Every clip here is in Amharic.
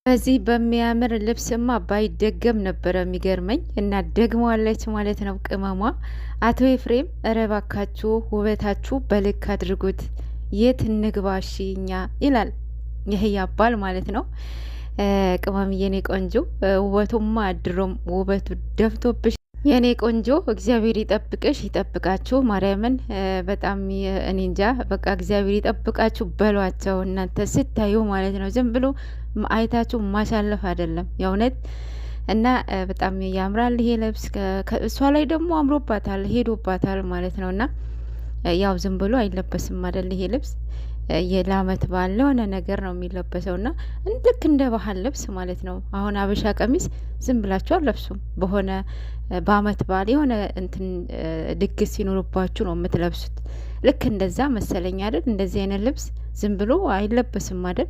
በዚህ በሚያምር ልብስማ ባይደገም ነበረ የሚገርመኝ እና ደግመዋለች ማለት ነው ቅመሟ። አቶ ኤፍሬም እረባካችሁ ውበታችሁ በልክ አድርጉት፣ የት እንግባሽ እኛ ይላል ይህ ያባል ማለት ነው። ቅመም የኔ ቆንጆ ውበቱማ አድሮም ውበቱ ደፍቶብሽ የኔ ቆንጆ እግዚአብሔር ይጠብቅሽ ይጠብቃችሁ። ማርያምን በጣም እኔ እንጃ በቃ እግዚአብሔር ይጠብቃችሁ በሏቸው እናንተ ስታዩ ማለት ነው። ዝም ብሎ አይታችሁ ማሳለፍ አይደለም የእውነት እና በጣም ያምራል ይሄ ልብስ። እሷ ላይ ደግሞ አምሮባታል ሄዶባታል ማለት ነው። እና ያው ዝም ብሎ አይለበስም አይደል ይሄ ልብስ የላመት በዓል ለሆነ ነገር ነው የሚለበሰው እና ልክ እንደ ባህል ልብስ ማለት ነው። አሁን አበሻ ቀሚስ ዝም ብላችሁ አለብሱም በሆነ በአመት በዓል የሆነ እንትን ድግስ ሲኖርባችሁ ነው የምትለብሱት። ልክ እንደዛ መሰለኝ አይደል? እንደዚህ አይነት ልብስ ዝም ብሎ አይለበስም አይደል?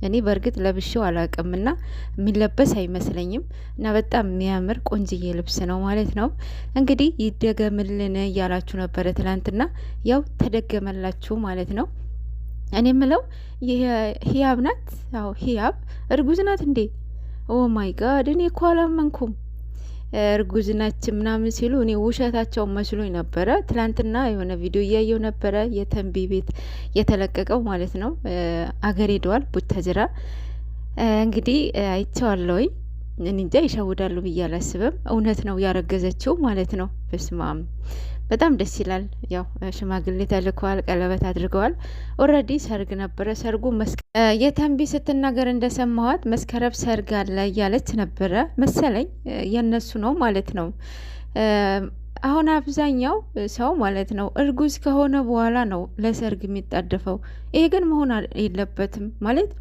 እኔ በእርግጥ ለብሼው አላውቅም እና የሚለበስ አይመስለኝም። እና በጣም የሚያምር ቆንጅዬ ልብስ ነው ማለት ነው። እንግዲህ ይደገምልን እያላችሁ ነበረ ትላንትና፣ ያው ተደገመላችሁ ማለት ነው። እኔ ምለው ሂያብ ናት? አዎ ሂያብ እርጉዝ ናት እንዴ? ኦ ማይ ጋድ! እኔ እኮ አላመንኩም። እርጉዝ ናች ምናምን ሲሉ እኔ ውሸታቸው መስሎኝ ነበረ። ትላንትና የሆነ ቪዲዮ እያየው ነበረ፣ የተንቢ ቤት የተለቀቀው ማለት ነው። አገር ሄደዋል ቡታጅራ። እንግዲህ አይቼዋለሁኝ። እንጃ ይሸውዳሉ ብዬ አላስብም። እውነት ነው ያረገዘችው ማለት ነው። በስማም በጣም ደስ ይላል። ያው ሽማግሌ ተልከዋል፣ ቀለበት አድርገዋል። ኦልሬዲ ሰርግ ነበረ። ሰርጉ የተንቢ ስትናገር እንደሰማኋት መስከረም ሰርግ አለ እያለች ነበረ መሰለኝ። የነሱ ነው ማለት ነው። አሁን አብዛኛው ሰው ማለት ነው እርጉዝ ከሆነ በኋላ ነው ለሰርግ የሚጣደፈው። ይሄ ግን መሆን የለበትም ማለት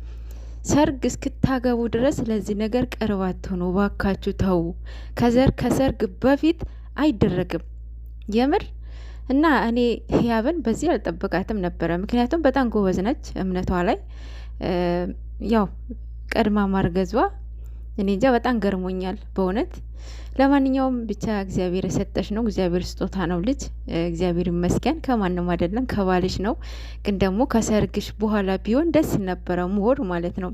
ሰርግ እስክታገቡ ድረስ ለዚህ ነገር ቅርብ አትሆኑ ባካችሁ፣ ተው። ከሰርግ በፊት አይደረግም የምር። እና እኔ ህያብን በዚህ አልጠብቃትም ነበረ። ምክንያቱም በጣም ጎበዝ ነች እምነቷ ላይ። ያው ቀድማ ማርገዟ እኔ እንጃ በጣም ገርሞኛል በእውነት። ለማንኛውም ብቻ እግዚአብሔር የሰጠሽ ነው፣ እግዚአብሔር ስጦታ ነው ልጅ። እግዚአብሔር ይመስገን። ከማንም አይደለም ከባልሽ ነው። ግን ደግሞ ከሰርግሽ በኋላ ቢሆን ደስ ነበረ ሞር ማለት ነው።